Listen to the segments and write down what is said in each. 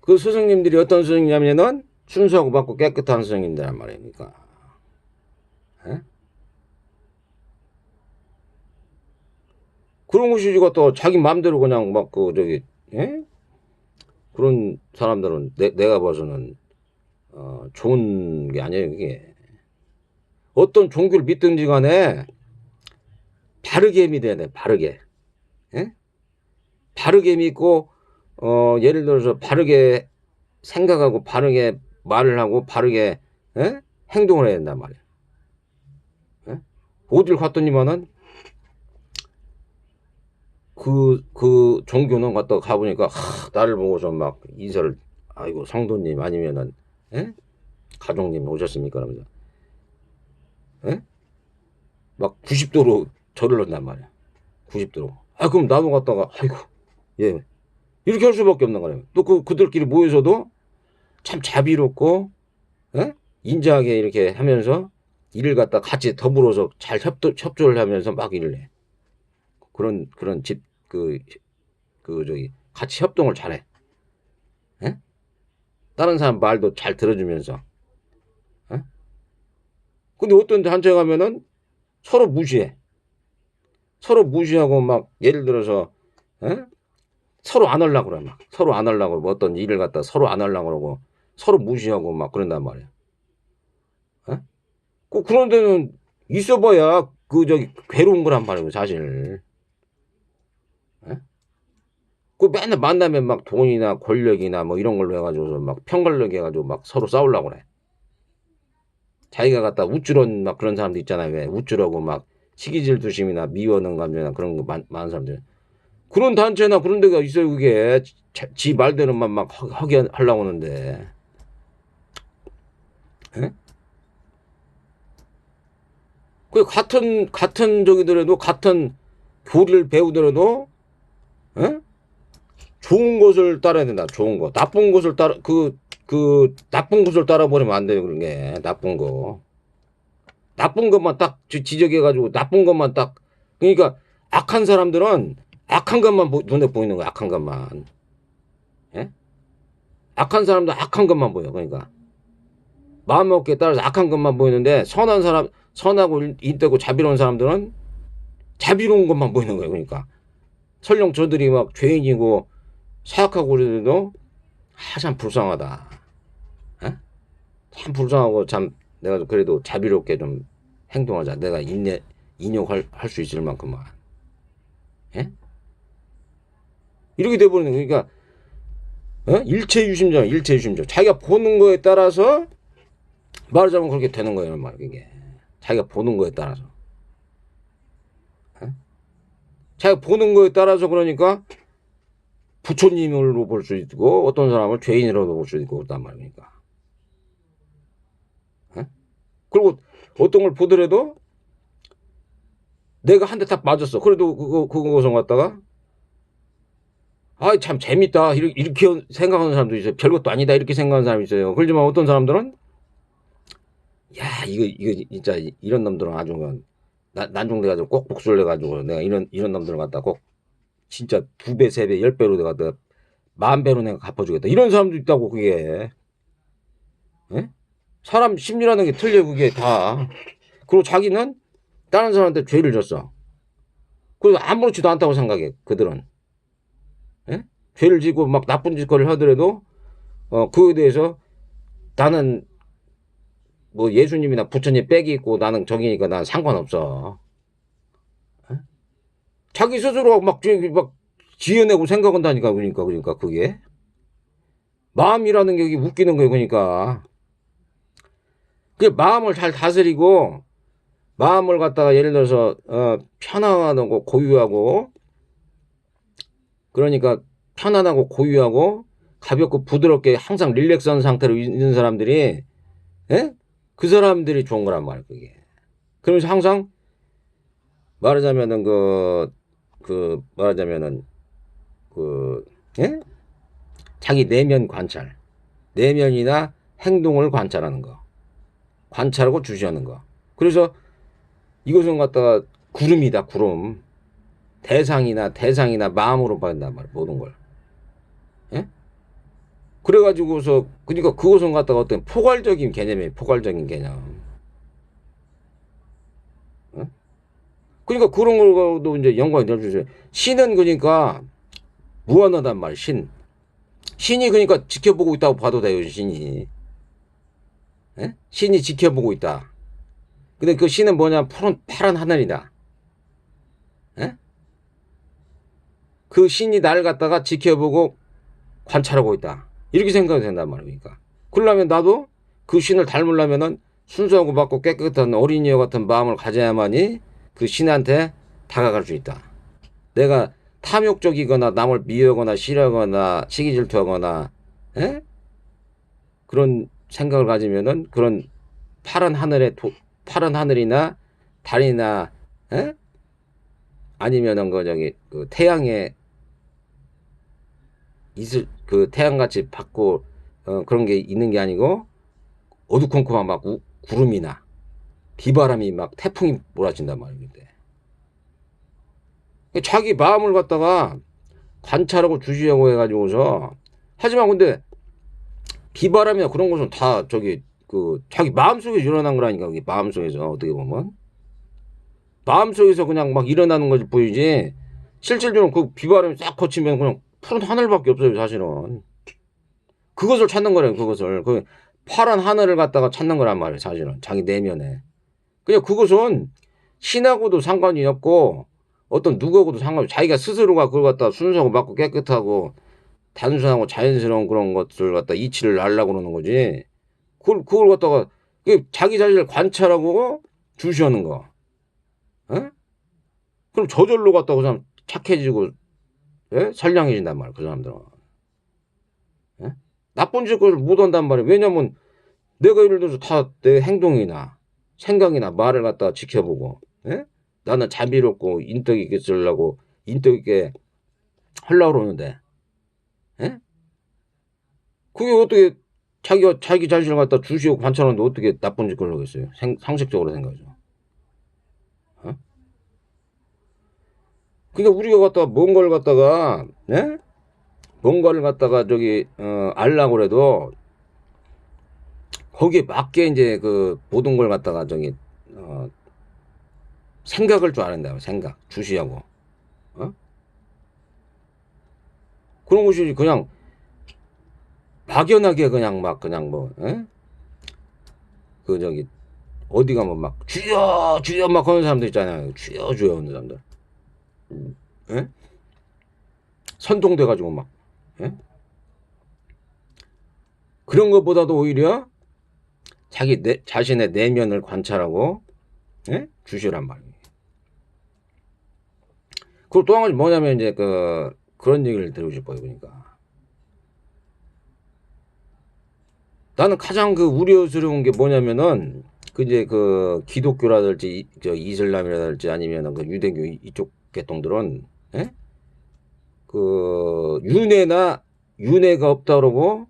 그 스승님들이 어떤 스승이냐면은 순수하고 밝고 깨끗한 스승님들란 말입니까? 예? 그런 것이지가 또 자기 마음대로 그냥 막 그 저기 예? 그런 사람들은 내가 봐서는 좋은 게 아니에요 이게. 어떤 종교를 믿든지 간에 바르게 믿어야 돼. 바르게. 예? 바르게 믿고 예를 들어서 바르게 생각하고 바르게 말을 하고 바르게 예? 행동을 해야 된단 말이야. 예? 어딜 갔더니만은 그 종교는 갔다가 가보니까 나를 보고서 막 인사를 아이고 성도님 아니면은 예? 가족님 오셨습니까? 그러면서 예? 막 90도로 절을 한단 말이야. 90도로. 아 그럼 나도 갔다가 아이고 예 이렇게 할 수밖에 없는 거예요. 또 그들끼리 모여서도 참 자비롭고 예? 인자하게 이렇게 하면서 일을 갖다 같이 더불어서 잘 협조를 하면서 막 일을 해. 그런 저기 같이 협동을 잘해. 예? 다른 사람 말도 잘 들어주면서. 예? 근데 어떤 단체 가면은 서로 무시해. 서로 무시하고 막 예를 들어서 예? 서로 안 하려고 그래 막 서로 안 하려고 그러고 어떤 일을 갖다 서로 안 하려고 그러고 서로 무시하고 막 그런단 말이야. 예? 그런 데는 있어봐야 그 저기 괴로운 거란 말이에요 사실. 예? 그 맨날 만나면 막 돈이나 권력이나 뭐 이런 걸로 해가지고 막 편가르기 해가지고 막 서로 싸우려고 그래. 자기가 갖다 우쭐한 막 그런 사람도 있잖아요. 왜 우쭐하고 막 시기질투심이나 미워하는 감정이나 그런 거 많은 사람들. 그런 단체나 그런 데가 있어요. 그게 지 말대로만 막 하게 하려고 하는데. 예? 그 같은 저기더라도 같은 교리를 배우더라도 예? 좋은 것을 따라야 된다. 좋은 거. 나쁜 것을 따라 나쁜 것을 따라 버리면 안 돼요. 그런 게 나쁜 거. 나쁜 것만 딱 지적해가지고 나쁜 것만 딱 그러니까 악한 사람들은 악한 것만 눈에 보이는 거야. 악한 것만. 예? 악한 사람도 악한 것만 보여. 그러니까 마음먹기에 따라서 악한 것만 보이는데 선한 사람 선하고 인되고 자비로운 사람들은 자비로운 것만 보이는 거예요. 그러니까 설령 저들이 막 죄인이고 사악하고 그래도 참 불쌍하다. 예? 참 불쌍하고 참 내가 그래도 자비롭게 좀 행동하자. 내가 인욕할 수 있을 만큼만. 예? 이렇게 돼버리는 거니까 일체유심자 일체유심자 자기가 보는 거에 따라서 말하자면 그렇게 되는 거예요. 말 이게 자기가 보는 거에 따라서 자기가 보는 거에 따라서 그러니까 부처님으로 볼 수 있고 어떤 사람을 죄인으로도 볼 수 있고 그렇단 말입니까. 그리고 어떤 걸 보더라도 내가 한 대 딱 맞았어. 그래도 그것을 갖다가 참 재밌다 이렇게 생각하는 사람도 있어요. 별것도 아니다 이렇게 생각하는 사람이 있어요. 그렇지만 어떤 사람들은 야 이거 진짜 이런 놈들은 아주 난중돼가지고 꼭 복수를 해가지고 내가 이런 놈들을 갖다 꼭 진짜 2배, 3배, 10배로 내가 10,000배로 내가 갚아주겠다. 이런 사람도 있다고 그게. 예? 사람 심리라는 게 틀려 그게 다. 그리고 자기는 다른 사람한테 죄를 졌어. 그리고 아무렇지도 않다고 생각해 그들은. 예? 죄를 지고 막 나쁜 짓거리를 하더라도 그거에 대해서 나는 뭐 예수님이나 부처님 빽이 있고 나는 저기니까 난 상관없어. 예? 자기 스스로 막 지어내고 생각한다니까 그러니까 그게 마음이라는 게 웃기는 거예요. 그러니까 그 마음을 잘 다스리고 마음을 갖다가 예를 들어서 편안하고 고유하고 그러니까 편안하고 고유하고 가볍고 부드럽게 항상 릴렉스한 상태로 있는 사람들이 예? 그 사람들이 좋은 거란 말이에요. 그게. 그러면서 항상 말하자면은 말하자면은 예? 자기 내면 관찰, 내면이나 행동을 관찰하는 거, 관찰하고 주시하는 거. 그래서 이것은 갖다가 구름이다 구름. 대상이나 마음으로 받는단 말이야 모든 걸. 예? 그래가지고서 그러니까 그것은 갖다가 어떤 포괄적인 개념이에요. 포괄적인 개념. 어? 그러니까 그런 걸도 이제 연관이 될 수 있어요. 신은 그러니까 무한하단 말이에요. 신이 그러니까 지켜보고 있다고 봐도 돼요. 신이. 예? 신이 지켜보고 있다. 근데 그 신은 뭐냐? 파란 하늘이다. 예? 그 신이 나를 갖다가 지켜보고 관찰하고 있다. 이렇게 생각이 된단 말입니까? 그러려면 나도 그 신을 닮으려면은 순수하고 맑고 깨끗한 어린이와 같은 마음을 가져야만이 그 신한테 다가갈 수 있다. 내가 탐욕적이거나 남을 미워하거나 싫어하거나 시기 질투하거나 에? 그런 생각을 가지면은 그런 파란 하늘에 파란 하늘이나 달이나 에? 아니면은 그 태양에 있을 그 태양같이 밝고 그런 게 있는 게 아니고 어두컴컴한 막 구름이나 비바람이 막 태풍이 몰아친단 말인데 자기 마음을 갖다가 관찰하고 주시하고 해가지고서 하지만 근데 비바람이나 그런 것은 다 그 자기 마음속에 일어난 거라니까. 그게 마음속에서 어떻게 보면 마음속에서 그냥 막 일어나는 거지 보이지 실질적으로 그 비바람이 싹 거치면 그냥 푸른 하늘밖에 없어요 사실은. 그것을 찾는 거래요. 그것을 그 파란 하늘을 갖다가 찾는 거란 말이에요 사실은. 자기 내면에 그냥 그것은 신하고도 상관이 없고 어떤 누구하고도 상관이 없고 자기가 스스로가 그걸 갖다 순수하고 맑고 깨끗하고 단순하고 자연스러운 그런 것들 갖다 이치를 하려고 그러는 거지. 그걸 갖다가 자기 자신을 관찰하고 주시하는 거. 에? 그럼 저절로 갖다가 그 사람 착해지고 에? 선량해진단 말이야 그 사람들은. 에? 나쁜 짓을 못한단 말이야. 왜냐면 내가 예를 들어서 다 내 행동이나 생각이나 말을 갖다가 지켜보고 에? 나는 자비롭고 인덕 있게 쓰려고 인덕 있게 하려고 그러는데 에? 그게 어떻게 자기 자신을 갖다 주시고 관찰하는데 어떻게 나쁜 짓을 하겠어요? 상식적으로 생각하죠. 어? 그러니까 우리가 갖다가 뭔가를 갖다가 예? 뭔가를 갖다가 알라고 그래도 거기에 맞게 이제 그 모든 걸 갖다가 생각을 줄 아는다. 생각 주시하고 어? 그런 것이 그냥 막연하게 그냥 막 그냥 뭐 예? 그 어디 가면 막 주여 주여 막 하는 사람들 있잖아요. 주여 주여 하는 사람들. 예? 선동돼 가지고 막 예? 그런 것보다도 오히려 자신의 내면을 관찰하고 예? 주시란 말이에요. 그리고 또 한 가지 뭐냐면 이제 그런 얘기를 드리고 싶어요. 그러니까 나는 가장 그 우려스러운 게 뭐냐면은 이제 그 기독교라든지 이슬람이라든지 아니면 그 유대교 이쪽 계통들은 예? 그 윤회가 없다 그러고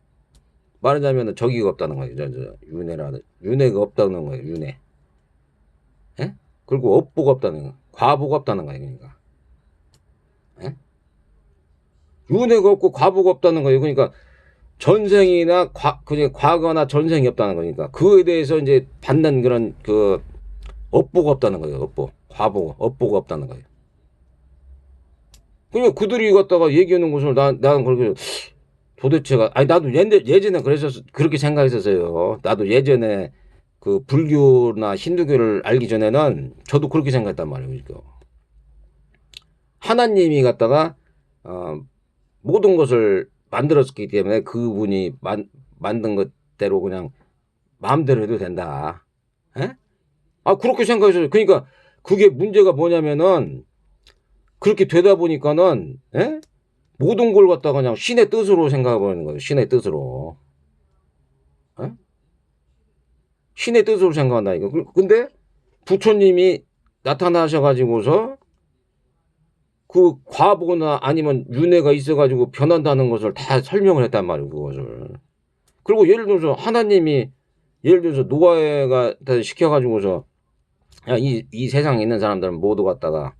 말하자면 저기가 없다는 거예요. 윤회가 없다는 거예요. 윤회. 예? 그리고 업보가 없다는 거, 과보가 없다는 거예요. 그러니까 예? 윤회가 없고 과보가 없다는 거예요. 그러니까 전생이나 그냥 과거나 전생이 없다는 거니까 그에 대해서 이제 받는 그런 그 업보가 없다는 거예요. 업보가 없다는 거예요. 그러니까 그들이 갖다가 얘기하는 것을 나는 그렇게 도대체가 아니 나도 예전에 그렇게 생각했었어요. 나도 예전에 그 불교나 힌두교를 알기 전에는 저도 그렇게 생각했단 말이에요. 그러니까 하나님이 갖다가 모든 것을 만들었기 때문에 그분이 만든 것대로 그냥 마음대로 해도 된다. 에? 그렇게 생각했어요. 그러니까 그게 문제가 뭐냐면은 그렇게 되다 보니까는 에? 모든 걸 갖다가 그냥 신의 뜻으로 생각해버리는 거예요. 신의 뜻으로. 에? 신의 뜻으로 생각한다니까. 근데 부처님이 나타나셔가지고서 그 과보나 아니면 윤회가 있어가지고 변한다는 것을 다 설명을 했단 말이에요. 그것을. 그리고 예를 들어서 하나님이 예를 들어서 노아가 시켜가지고서 야, 이 세상에 있는 사람들은 모두 갖다가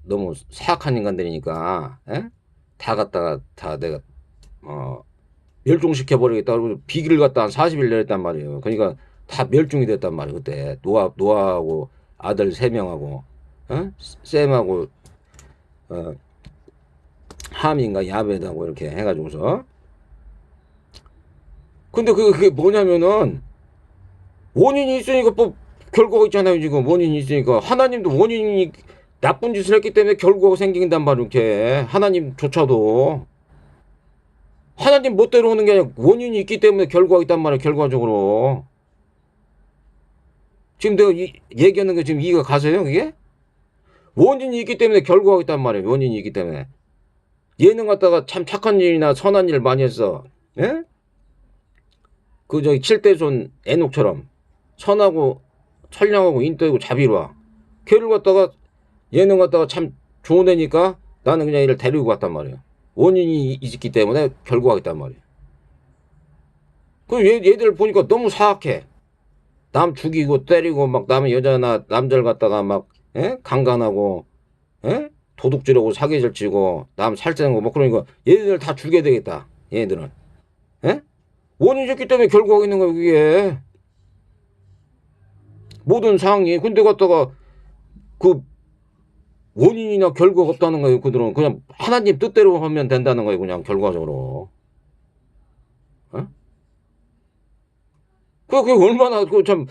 너무 사악한 인간들이니까 에? 다 갖다가 다 내가 멸종시켜 버리겠다. 그리고 비기를 갖다 한 40일 내렸단 말이에요. 그러니까 다 멸종이 됐단 말이에요. 그때 노아하고 아들 3명하고 어? 샘하고 어, 함인가 야벳하고 이렇게 해가지고서. 근데 그게 뭐냐면은 원인이 있으니까 뭐 결과가 있잖아요. 지금 원인이 있으니까 하나님도 원인이 나쁜 짓을 했기 때문에 결과가 생긴단 말이에요. 이렇게 하나님조차도 하나님 멋대로 오는 게 아니라 원인이 있기 때문에 결과가 있단 말이에요. 결과적으로. 지금 내가 얘기하는 게 지금 이해가 가세요? 그게? 원인이 있기 때문에 결과가 있단 말이에요. 원인이 있기 때문에. 얘는 갖다가 참 착한 일이나 선한 일을 많이 했어. 예? 그 저기 칠대손 에녹처럼 선하고 선량하고 인도하고 자비로워. 걔를 갖다가 얘는 갖다가 참 좋은 애니까 나는 그냥 얘를 데리고 갔단 말이에요. 원인이 있기 때문에 결과가 있단 말이에요. 그 얘들 보니까 너무 사악해. 남 죽이고 때리고 막 남의 여자나 남자를 갖다가 막 강간하고 도둑질하고 사기질 치고 남 살찌는 거 뭐 그러니까 얘들 다 죽여야 되겠다. 얘들은 원인이 있기 때문에 결과가 있는 거야 그게. 모든 상황이. 근데 갖다가 그 원인이나 결과가 없다는 거예요. 그들은 그냥 하나님 뜻대로 하면 된다는 거예요. 그냥 결과적으로. 그게 얼마나 참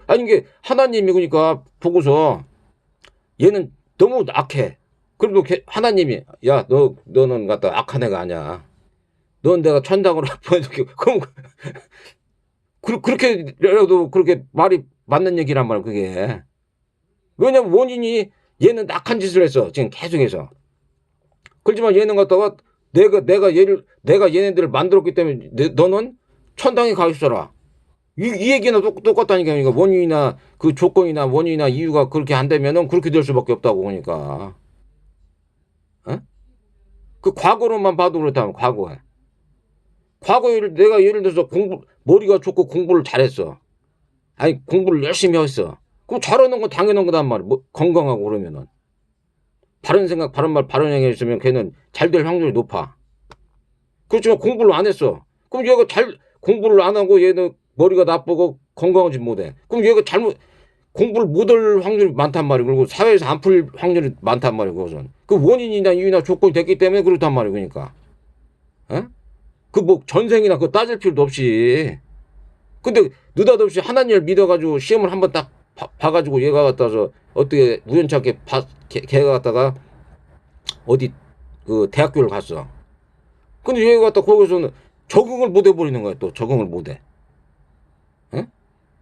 아니 이게 하나님이 그러니까 보고서 얘는 너무 악해. 그래도 하나님이 야 너는 갖다 악한 애가 아니야. 넌 내가 천당으로 보내줄게. 그럼 그렇게라도 그렇게 말이 맞는 얘기란 말이야 그게. 왜냐면 원인이 얘는 악한 짓을 했어 지금 계속해서. 그렇지만 얘는 갖다가 내가 얘네들을 만들었기 때문에 너는 천당에 가 있어라. 이 얘기나 똑같다니까. 그러니까 원인이나 그 조건이나 원인이나 이유가 그렇게 안 되면은 그렇게 될 수밖에 없다고. 그러니까 그 과거로만 봐도 그렇다면 과거에 내가 예를 들어서 머리가 좋고 공부를 잘했어. 아니 공부를 열심히 했어. 그럼 잘하는 건 당연한 거단 말이야. 뭐 건강하고 그러면은 바른 생각 바른 말 바른 행위 있으면 걔는 잘 될 확률이 높아. 그렇지만 공부를 안 했어. 그럼 얘가 공부를 안 하고 얘는 머리가 나쁘고 건강하지 못해. 그럼 얘가 공부를 못할 확률이 많단 말이에요. 그리고 사회에서 안 풀 확률이 많단 말이에요. 그것은 그 원인이나 이유나 조건이 됐기 때문에 그렇단 말이에요. 그러니까 그 뭐 전생이나 그거 따질 필요도 없이. 근데 느닷없이 하나님을 믿어가지고 시험을 한번 딱 봐가지고 얘가 갖다서 어떻게 우연찮게 걔가 갖다가 어디 그 대학교를 갔어. 근데 얘가 갖다 거기서는 적응을 못 해버리는 거야. 또 적응을 못해.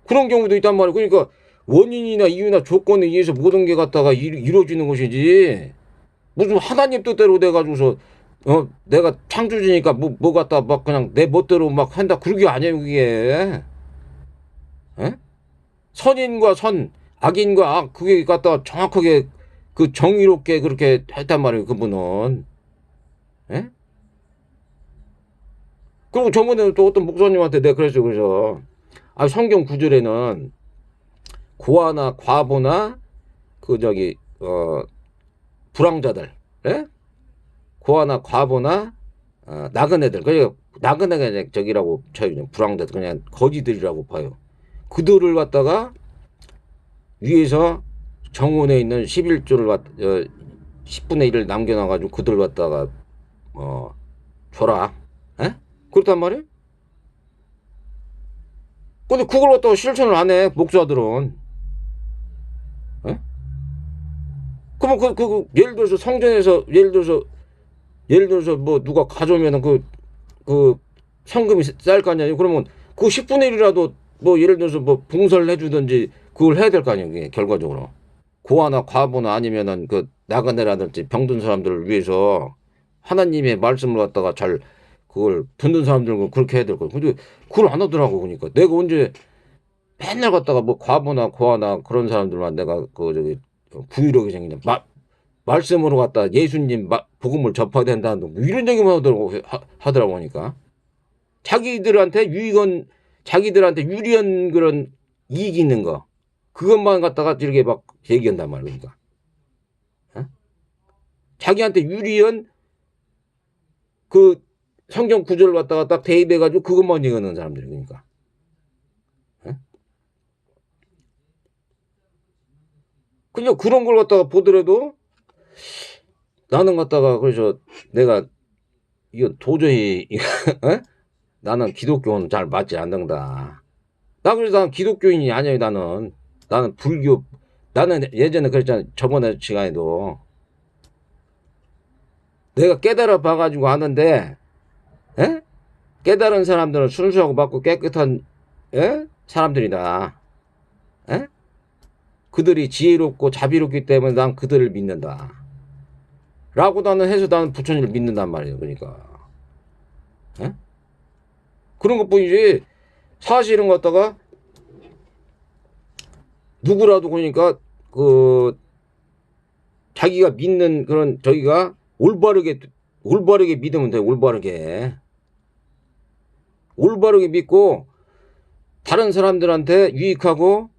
그런 경우도 있단 말이야. 그러니까 원인이나 이유나 조건에 의해서 모든 게 갖다가 이루어지는 것이지. 무슨 하나님 뜻대로 돼가지고서 내가 창조주니까 뭐 갖다 막 그냥 내 멋대로 막 한다. 그러게 아니에요 그게. 선인과 선, 악인과 악 그게 갖다가 정확하게 그 정의롭게 그렇게 했단 말이에요 그분은. 그리고 저번에 또 어떤 목사님한테 내가 그랬어요. 그래서 성경 구절에는 고아나 과부나 그 저기 불황자들, 고아나 과부나 나그네들, 그러니까 나그네가 저기라고 쳐요. 불황자들 그냥 거지들이라고 봐요. 그들을 갖다가 위에서 정원에 있는 11조를 10분의 1을 남겨놔가지고 그들 갖다가 줘라. 그렇단 말이에요. 근데 그걸 갖다가 실천을 안 해 목사들은. 그러면 예를 들어서 성전에서 예를 들어서 뭐 누가 가져오면은 그 성금이 쌓일 거 아니야. 그러면 그 10분의 1이라도 뭐 예를 들어서 뭐 봉사를 해주든지 그걸 해야 될 거 아니에요. 그게 결과적으로 고아나 과부나 아니면은 그 나그네라든지 병든 사람들을 위해서 하나님의 말씀을 갖다가 잘 그걸 듣는 사람들은 그렇게 해야 될 거예요. 근데 그걸 안 하더라고. 그러니까 내가 언제 맨날 갖다가 뭐 과부나 고아나 그런 사람들만 내가 그 저기 부유하게 생기냐 말씀으로 갖다 예수님 복음을 접해야 된다는 뭐 이런 얘기만 하더라고. 하니까 자기들한테 유리한 그런 이익이 있는 거 그것만 갖다가 이렇게 막 얘기한단 말이야. 그러니까 자기한테 유리한 그 성경 구절을 갖다가 딱 대입해가지고 그것만 읽는 사람들이 그러니까. 예? 그냥 그런 걸 갖다가 보더라도 나는 갖다가 그래서 내가 이거 도저히 예? 나는 기독교는 잘 맞지 않는다. 나 그래서 나는 기독교인이 아니에요. 나는 불교. 나는 예전에 그랬잖아. 저번에 시간에도 내가 깨달아 봐가지고 아는데 예? 깨달은 사람들은 순수하고 맞고 깨끗한 예? 사람들이다. 예? 그들이 지혜롭고 자비롭기 때문에 난 그들을 믿는다. 라고 나는 해서 나는 부처님을 믿는단 말이에요. 그러니까 예? 그런 것뿐이지 사실은 갖다가 누구라도 그러니까 그 자기가 믿는 그런 저기가 올바르게 믿으면 돼. 올바르게 믿고 다른 사람들한테 유익하고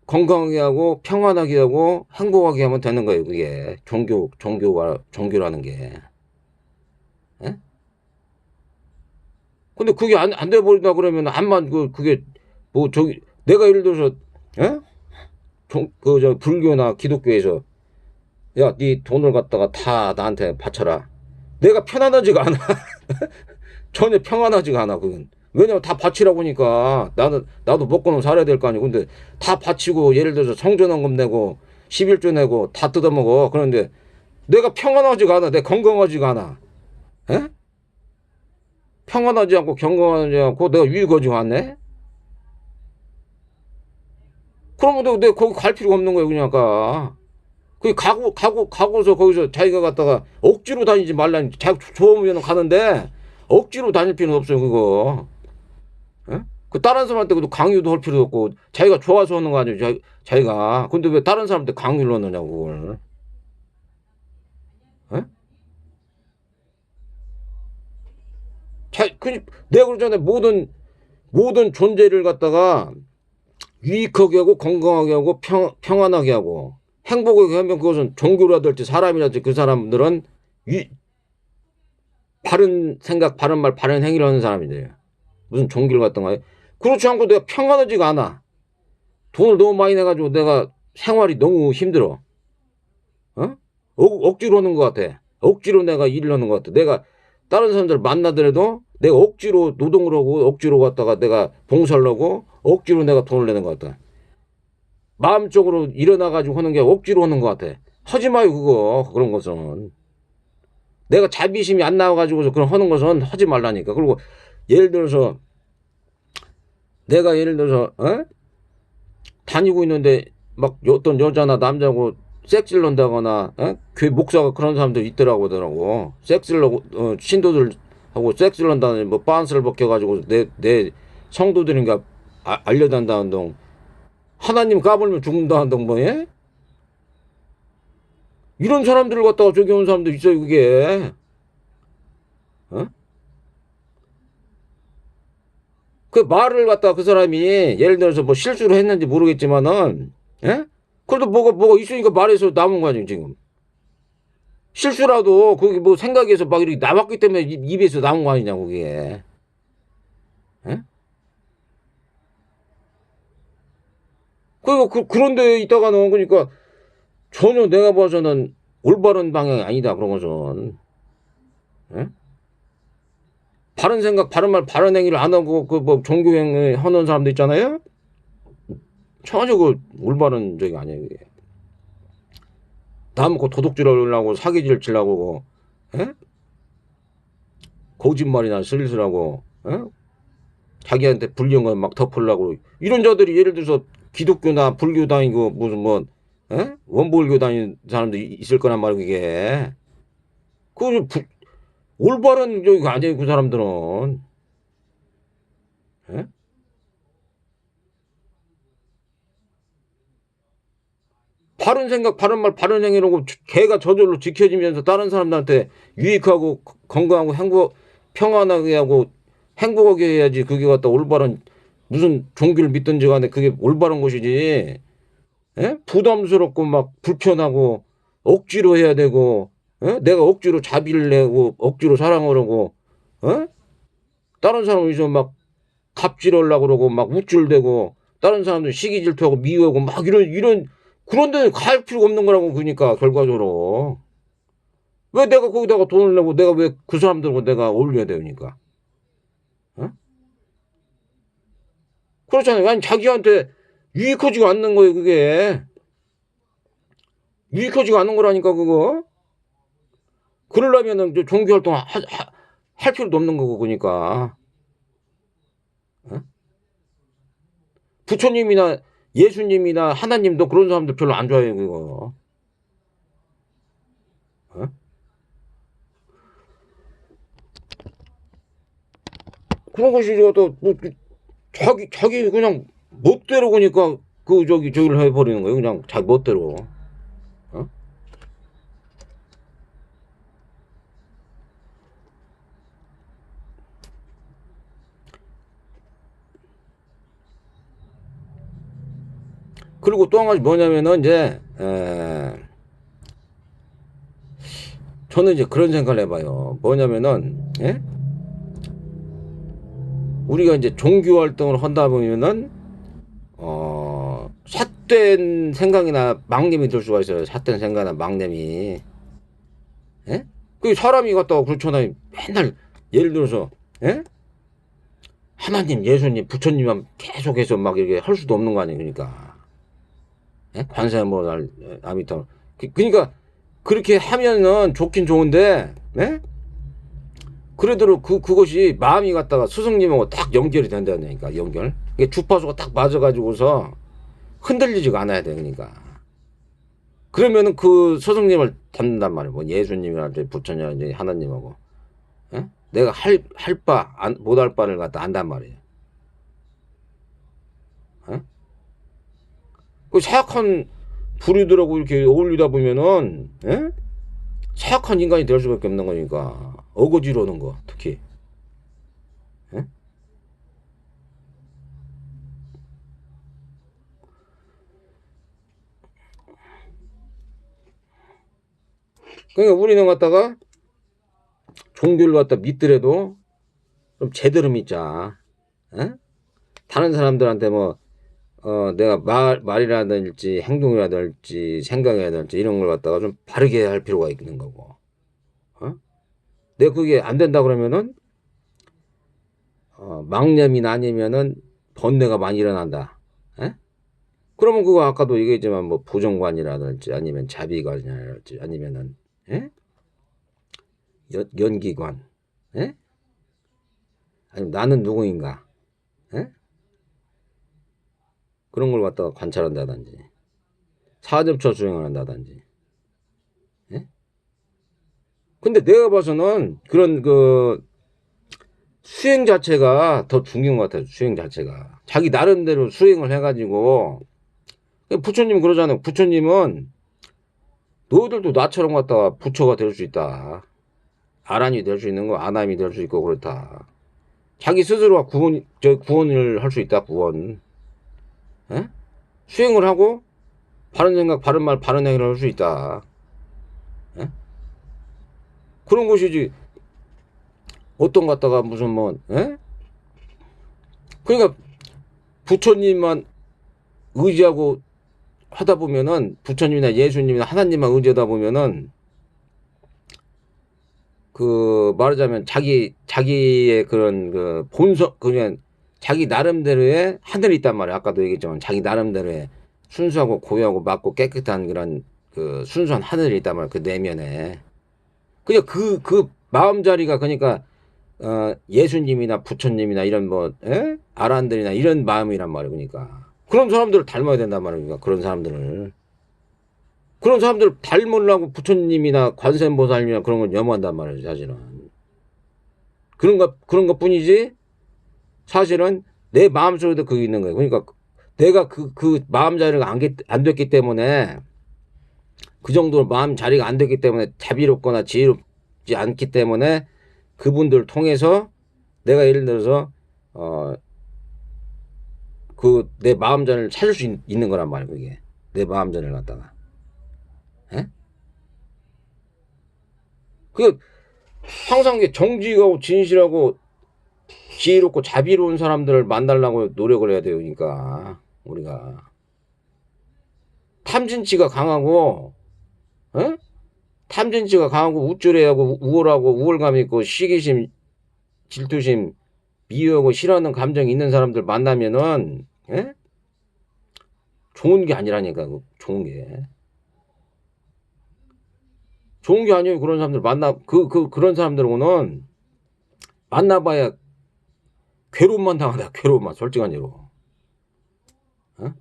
건강하게 하고 평안하게 하고 행복하게 하면 되는 거예요. 그게 종교라는 게. 예? 근데 그게 안 돼 버린다 그러면 암만 그게 뭐 저기 내가 예를 들어서 예? 저 불교나 기독교에서 야, 네 돈을 갖다가 다 나한테 바쳐라. 내가 편안하지가 않아. 전혀 평안하지가 않아, 그건. 왜냐면 다 바치라고 하니까 나도 먹고는 살아야 될 거 아니고. 근데 다 바치고 예를 들어서 성전원금 내고 11조 내고 다 뜯어먹어. 그런데 내가 평안하지가 않아. 내가 건강하지가 않아. 에? 평안하지 않고 건강하지 않고 내가 유익하지가 않네? 그러면 내가 거기 갈 필요가 없는 거야, 그냥 아까. 그 가고서 거기서 자기가 갔다가 억지로 다니지 말라니. 자기 좋으면 가는데 억지로 다닐 필요는 없어요, 그거. 예? 그 다른 사람한테 그 강요도 할 필요도 없고 자기가 좋아서 하는 거 아니에요, 자기가. 근데 왜 다른 사람한테 강요를 하느냐고, 그걸. 예? 내가 그러잖아요. 모든 존재를 갖다가 유익하게 하고 건강하게 하고 평안하게 하고 행복하게 하면 그것은 종교라든지 사람이라든지 그 사람들은 바른 생각, 바른 말, 바른 행위를 하는 사람이래요. 무슨 종교를 갖던가. 그렇지 않고 내가 평안하지가 않아. 돈을 너무 많이 내가지고 내가 생활이 너무 힘들어. 어? 억지로 하는 것 같아. 억지로 내가 일을 하는 것 같아. 내가 다른 사람들 만나더라도 내가 억지로 노동을 하고 억지로 갔다가 내가 봉사를 하고 억지로 내가 돈을 내는 것 같아. 마음적으로 일어나가지고 하는 게 억지로 하는 것 같아. 하지 마요, 그거. 그런 것은. 내가 자비심이 안 나와가지고서 그런 하는 것은 하지 말라니까. 그리고 예를 들어서 내가 다니고 있는데 막 어떤 여자나 남자고 섹스를 한다거나 교회 목사가 그런 사람들 있더라고 하더라고. 섹스를 하고 신도들하고 섹스를 한다는 뭐 빤스를 벗겨가지고 내 성도들인가 알려단다는 동 하나님 까불면 죽는다는 동 뭐예? 이런 사람들을 갖다가 저기 온 사람도 있어요, 그게. 어? 그 말을 갖다가 그 사람이 예를 들어서 뭐 실수를 했는지 모르겠지만은, 예? 그래도 뭐가 있으니까 말해서 남은 거 아니에요, 지금. 실수라도 그게 뭐 생각해서 막 이렇게 나왔기 때문에 입에서 나온 거 아니냐고, 그게. 예? 그런데 있다가는 그러니까 전혀 내가 봐서는 올바른 방향이 아니다, 그런 것은. 예? 바른 생각, 바른 말, 바른 행위를 안 하고 그 뭐 종교행위 하는 사람도 있잖아요. 전혀 그 올바른 적이 아니에요. 그게. 남 그 도둑질하려고 사기질 치려고 예? 거짓말이나 슬슬하고 예? 자기한테 불리한 거 막 덮으려고 이런 자들이 예를 들어서 기독교나 불교 다니고 무슨 뭐 예? 원불교 다니는 사람도 있을 거란 말이에요. 그게 올바른 저기 아니에요. 그 사람들은 예? 바른 생각, 바른 말, 바른 행위라고 걔가 저절로 지켜지면서 다른 사람들한테 유익하고 건강하고 평안하게 하고 행복하게 해야지. 그게 갖다 올바른 무슨 종교를 믿든지 간에 그게 올바른 것이지. 예? 부담스럽고 막 불편하고 억지로 해야 되고 내가 억지로 자비를 내고 억지로 사랑을 하고 어? 다른 사람은 이제 막 갑질하려고 그러고 막 우쭐대고 다른 사람들 시기 질투하고 미워하고 막 이런 그런 데는 갈 필요가 없는 거라고. 그러니까 결과적으로 왜 내가 거기다가 돈을 내고 내가 왜 그 사람들하고 내가 어울려야 되니까. 어? 그렇잖아요. 아니 자기한테 유익하지가 않는 거예요. 그게 유익하지가 않는 거라니까 그거. 그러려면은 종교활동 할 필요도 없는 거고. 그러니까 어? 부처님이나 예수님이나 하나님도 그런 사람들 별로 안 좋아해요. 그거. 어? 그런 것이 또뭐 자기 그냥 멋대로. 그러니까 저기를 해버리는 거예요. 그냥 자기 멋대로. 어? 그리고 또 한 가지 뭐냐면은 이제 저는 이제 그런 생각을 해봐요. 뭐냐면은 우리가 이제 종교 활동을 한다 보면은 삿된 생각이나 망념이 들 수가 있어요. 삿된 생각이나 망념이. 예? 그 사람이 갖다가 그렇잖아요. 맨날 예를 들어서 하나님, 예수님, 부처님만 계속해서 막 이렇게 할 수도 없는 거 아니에요. 그러니까 관세음보살, 아미타불. 그러니까 그렇게 하면은 좋긴 좋은데, 그래도 그것이 마음이 갖다가 스승님하고 딱 연결이 된다니까. 연결. 이게 주파수가 딱 맞아가지고서 흔들리지가 않아야 돼. 그러니까. 그러면은 그 스승님을 닮는단 말이에요. 뭐 예수님이라든지 부처님이라든지 하나님하고. 내가 할 바, 못할 바를 갖다 안단 말이에요. 그 사악한 불이들하고 이렇게 어울리다 보면은, 사악한 인간이 될 수밖에 없는 거니까. 어거지로는 거, 특히. 예? 그러니까 우리는 갖다가 종교를 갖다 믿더라도 좀 제대로 믿자. 다른 사람들한테 뭐, 내가 말이라든지 행동이라든지 생각이라든지 이런 걸 갖다가 좀 바르게 할 필요가 있는 거고. 내가 그게 안 된다 그러면은, 망념이나 아니면은 번뇌가 많이 일어난다. 그러면 그거 아까도 얘기했지만 뭐 부정관이라든지 아니면 자비관이라든지 아니면은, 연기관, 아니면 나는 누구인가, 그런 걸 갖다가 관찰한다든지 사점처 수행을 한다든지. 근데 내가 봐서는 그런 수행 자체가 더 중요한 것 같아요. 수행 자체가 자기 나름대로 수행을 해가지고. 부처님 그러잖아요. 부처님은 너희들도 나처럼 갖다가 부처가 될 수 있다. 아란이 될 수 있는 거 아남이 될 수 있고 그렇다. 자기 스스로가 구원을 할 수 있다. 구원. 수행을 하고 바른 생각, 바른 말, 바른 행위를 할 수 있다. 그런 것이지. 어떤 갖다가 무슨 뭐, 그러니까 부처님만 의지하고 하다 보면은, 부처님이나 예수님이나 하나님만 의지하다 보면은, 말하자면 자기의 그런 본성, 그냥 자기 나름대로의 하늘이 있단 말이야. 아까도 얘기했지만 자기 나름대로의 순수하고 고요하고 맑고 깨끗한 그런 순수한 하늘이 있단 말이야. 그 내면에. 그냥 그 마음자리가 그러니까 예수님이나 부처님이나 이런 뭐 아란들이나 이런 마음이란 말이야. 그러니까 그런 사람들을 닮아야 된단 말이야. 그러니까 그런 사람들 닮으려고 부처님이나 관세음보살이나 그런 걸 염원한단 말이야. 사실은 그런 것 뿐이지. 사실은 내 마음속에도 그게 있는 거예요. 그러니까 내가 그 마음자리가 안 됐기 때문에, 그 정도로 마음 자리가 안 됐기 때문에 자비롭거나 지혜롭지 않기 때문에 그분들을 통해서 내가 예를 들어서 내 마음 자리를 찾을 수 있는 거란 말이에요. 그게 내 마음 자리를 갖다가. 그 항상 이게 정직하고 진실하고 지혜롭고 자비로운 사람들을 만나려고 노력을 해야 돼요. 그러니까 우리가 탐진치가 강하고, 어? 탐진치가 강하고 우쭐해하고 우월하고 우월감 있고 시기심, 질투심, 미워하고 싫어하는 감정이 있는 사람들 만나면은, 예? 좋은 게 아니라니까. 좋은 게 좋은 게 아니에요. 그런 사람들 그런 사람들하고는 만나봐야 괴로움만 당한다. 괴로움만, 솔직한 예로. 어?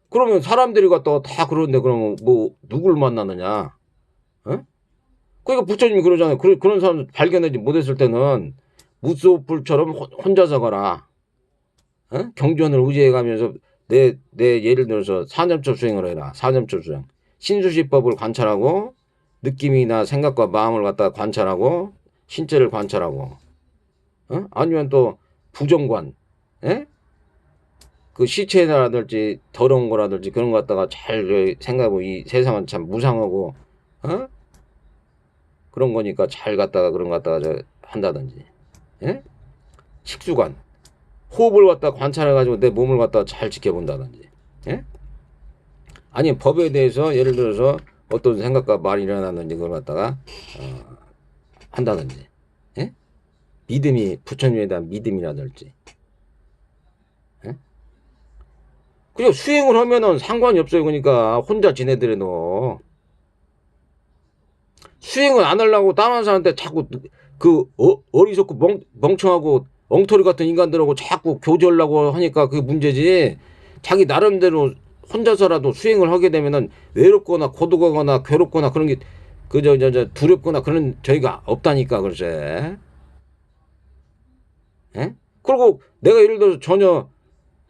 그러면 사람들이 갖다가 다 그러는데 그러면 뭐 누굴 만나느냐? 어? 그러니까 부처님이 그러잖아요. 그런 사람 발견하지 못했을 때는 무소불처럼 혼자서 가라. 어? 경전을 의지해가면서 내 예를 들어서 사념처 수행을 해라. 사념처 수행. 신수시법을 관찰하고 느낌이나 생각과 마음을 갖다 관찰하고 신체를 관찰하고, 어? 아니면 또 부정관, 예? 그 시체라든지 더러운 거라든지 그런 거 갖다가 잘 생각하고 이 세상은 참 무상하고, 어? 그런 거니까 잘 갖다가 그런 거 갖다가 한다든지, 예? 식수관, 호흡을 갖다 관찰해가지고 내 몸을 갖다가 잘 지켜본다든지, 예? 아니면 법에 대해서 예를 들어서 어떤 생각과 말이 일어나는지 그걸 갖다가 한다든지, 예? 믿음이 부처님에 대한 믿음이라든지, 예? 그냥 수행을 하면은 상관이 없어요. 그러니까 혼자 지내더라도 수행을 안 하려고 다른 사람한테 자꾸 어리석고 멍청하고 엉터리 같은 인간들하고 자꾸 교제하려고 하니까 그게 문제지. 자기 나름대로 혼자서라도 수행을 하게 되면은 외롭거나 고독하거나 괴롭거나 그런 게 두렵거나 그런 저희가 없다니까. 글쎄. 예? 그리고 내가 예를 들어서 전혀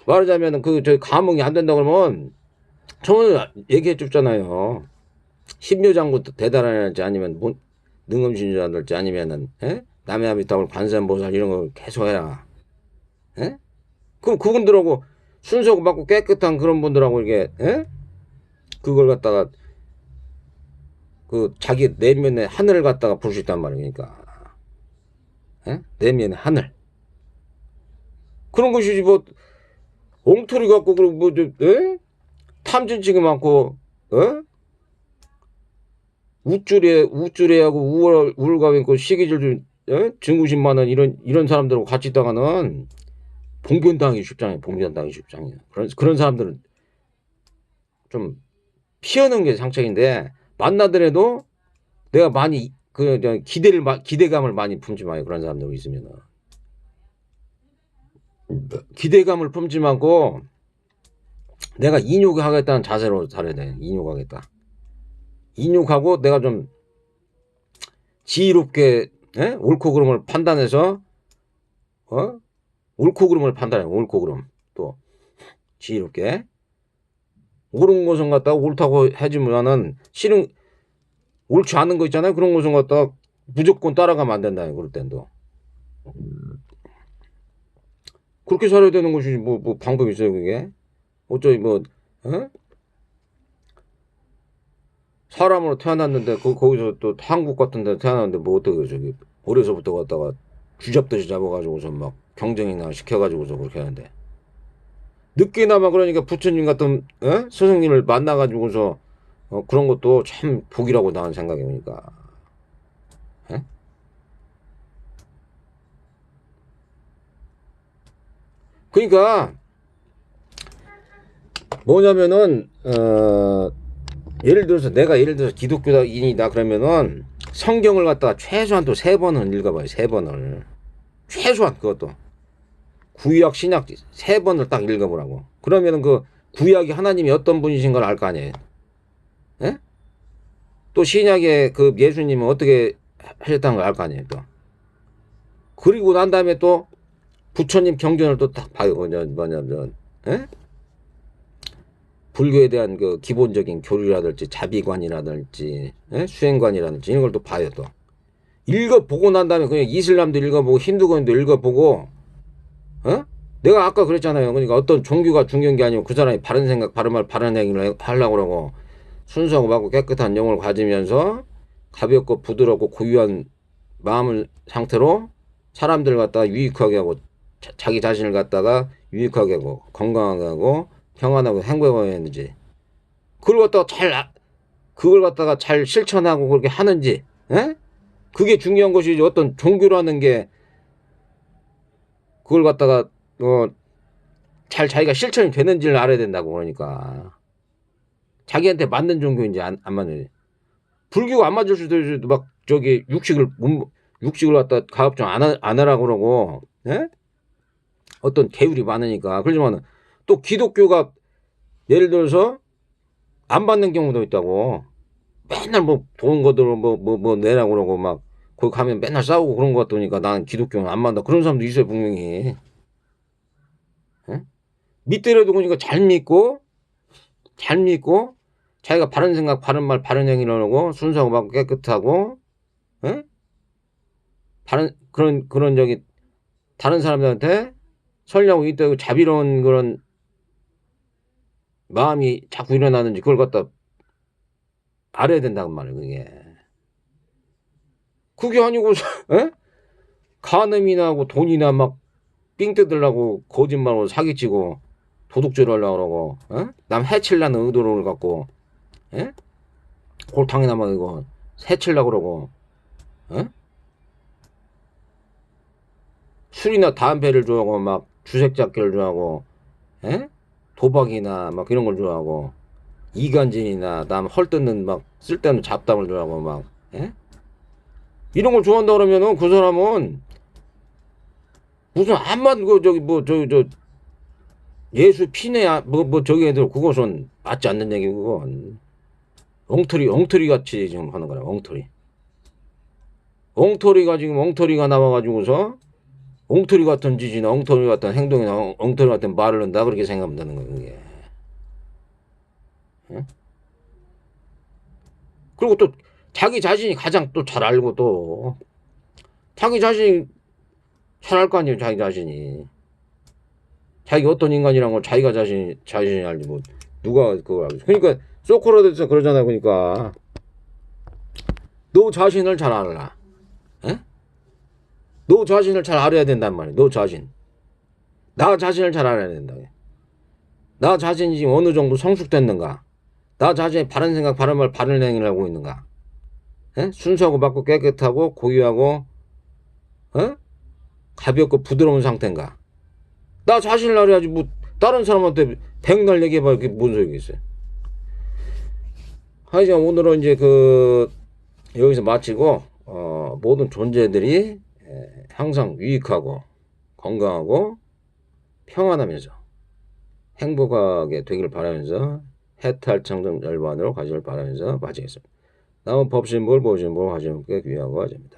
말하자면 감흥이 안 된다 그러면 저는 얘기해 줬잖아요. 신묘장구 대단하지 아니면 능엄신주라든지 아니면은, 예? 남의 아미타불 관세음보살 이런 거 계속 해라. 예? 그럼 그분들하고 순서 받고 깨끗한 그런 분들하고 이게, 예? 그걸 갖다가 그 자기 내면의 하늘을 갖다가 볼 수 있단 말이니까. 예? 내면의 하늘. 그런 것이지 뭐 엉터리 갖고 그리고 뭐 예? 탐진치가 많고, 어? 우쭐해하고 우울감 있고 시기질 증후심 많은 이런 사람들하고 같이 있다가는 봉변당하기 쉽잖아요. 봉변당하기 쉽잖아요. 그런 사람들은 좀 피하는 게 상책인데 만나더라도 내가 많이 기대감을 많이 품지 마요. 그런 사람들 있으면은 기대감을 품지 말고 내가 인욕하겠다는 자세로 살아야 돼. 인욕하겠다. 인욕하고 내가 좀 지혜롭게, 예? 옳고 그름을 판단해서, 옳고 그름을 판단해. 옳고 그름. 또 지혜롭게 옳은 것은 갖다가 옳다고 해주면은 싫은 옳지 않은 거 있잖아요. 그런 것은 갖다가 무조건 따라가면 안 된다. 그럴 땐도 그렇게 살아야 되는 것이지 뭐 방법이 있어요. 그게 어쩌이 뭐, 어? 사람으로 태어났는데 거기서 또 한국 같은 데 태어났는데 뭐 어떻게 저기 어려서부터 갖다가 쥐잡듯이 잡아가지고서 막 경쟁이나 시켜가지고서 그렇게 하는데 늦게나마 그러니까 부처님 같은, 스승님을 만나가지고서 그런 것도 참 복이라고 나는 생각해 보니까. 예? 그러니까 뭐냐면은 예를 들어서 기독교인이다 그러면은 성경을 갖다가 최소한 또 3번은 읽어봐요. 3번을 최소한 그것도 구약 신약 3번을 딱 읽어보라고. 그러면은 그 구약이 하나님이 어떤 분이신 걸 알 거 아니에요. 예? 또 신약의 그 예수님은 어떻게 하셨다는 걸 알 거 아니에요. 또 그리고 난 다음에 또 부처님 경전을 또 딱 봐요. 뭐냐면, 예? 불교에 대한 그 기본적인 교리라든지 자비관이라든지, 예? 수행관이라든지 이런 걸 또 봐요. 또 읽어보고 난 다음에 그냥 이슬람도 읽어보고 힌두교도 읽어보고, 내가 아까 그랬잖아요. 그러니까 어떤 종교가 중요한 게 아니고 그 사람이 바른 생각, 바른 말, 바른 행위를 하려고 그러고 순수하고 맑고 깨끗한 영을 가지면서 가볍고 부드럽고 고유한 마음을 상태로 사람들 갖다가 유익하게 하고 자기 자신을 갖다가 유익하게 하고 건강하게 하고 평안하고 행복하게 했는지 그걸 갖다가 잘 실천하고 그렇게 하는지, 에? 그게 중요한 것이지. 어떤 종교라는 게 그걸 갖다가 잘 자기가 실천이 되는지를 알아야 된다고. 그러니까 자기한테 맞는 종교인지 안 맞는지. 불교가 안 맞을 수도 있어. 막 저기 육식을 갖다 가급적 안 하라고 그러고, 예? 어떤 계율이 많으니까. 그렇지만 또 기독교가 예를 들어서 안 받는 경우도 있다고. 맨날 뭐 돈 거들어 뭐 내라고 그러고 막 거기 가면 맨날 싸우고 그런 것 같으니까 나는 기독교는 안 받는다. 그런 사람도 있어요, 분명히. 예? 믿더라도 그러니까 잘 믿고 자기가 바른 생각, 바른 말, 바른 행위를 하고 순수하고 막 깨끗하고, 예? 그런 저기 다른 사람들한테 설령 있다고 자비로운 그런 마음이 자꾸 일어나는지 그걸 갖다 알아야 된다는 말이에요. 그게 아니고 에? 간음이나 하고 돈이나 막 삥 뜯으려고 거짓말로 사기치고 도둑질 하려고 그러고, 에? 남 해치려는 의도를 갖고, 에? 골탕이나 막 이거 해치려고 그러고, 에? 술이나 담배를 좋아하고 막 주색잡기를 좋아하고, 에? 도박이나 막 이런 걸 좋아하고, 이간질이나 남 헐뜯는 막 쓸데없는 잡담을 좋아하고 막, 에? 이런 걸 좋아한다 그러면은 그 사람은 무슨 암만 그 저기 뭐 저 예수 피네 뭐 저기 애들 그것은 맞지 않는 얘기. 그건 엉터리 같이 지금 하는 거야. 엉터리가 지금 엉터리가 나와가지고서 엉터리 같은 짓이나 엉터리 같은 행동이나 엉터리 같은 말을 한다 그렇게 생각하면 되는 거예요. 그게. 응? 그리고 또 자기 자신이 가장 또 잘 알고 또 자기 자신이 잘 알 거 아니에요. 자기 자신이 자기가 어떤 인간이란 걸 자기가 자신이 알지 뭐 누가 그걸 알겠어. 그러니까 소크라테스가 그러잖아요. 그러니까 너 자신을 잘 알아라. 에? 너 자신을 잘 알아야 된단 말이야. 너 자신. 나 자신을 잘 알아야 된다. 나 자신이 지금 어느 정도 성숙됐는가? 나 자신이 바른 생각, 바른 말, 바른 행위를 하고 있는가? 에? 순수하고 맑고 깨끗하고 고유하고, 어? 가볍고 부드러운 상태인가? 나 자신을 알아야지. 뭐 다른 사람한테 백날 얘기해봐. 그게 뭔 소용이 있어요? 하여간 오늘은 이제 여기서 마치고 모든 존재들이 항상 유익하고 건강하고 평안하면서 행복하게 되기를 바라면서 해탈청정 열반으로 가시길 바라면서 마치겠습니다. 남은 법신볼 보신볼 하시는 게 귀하고 하십니다.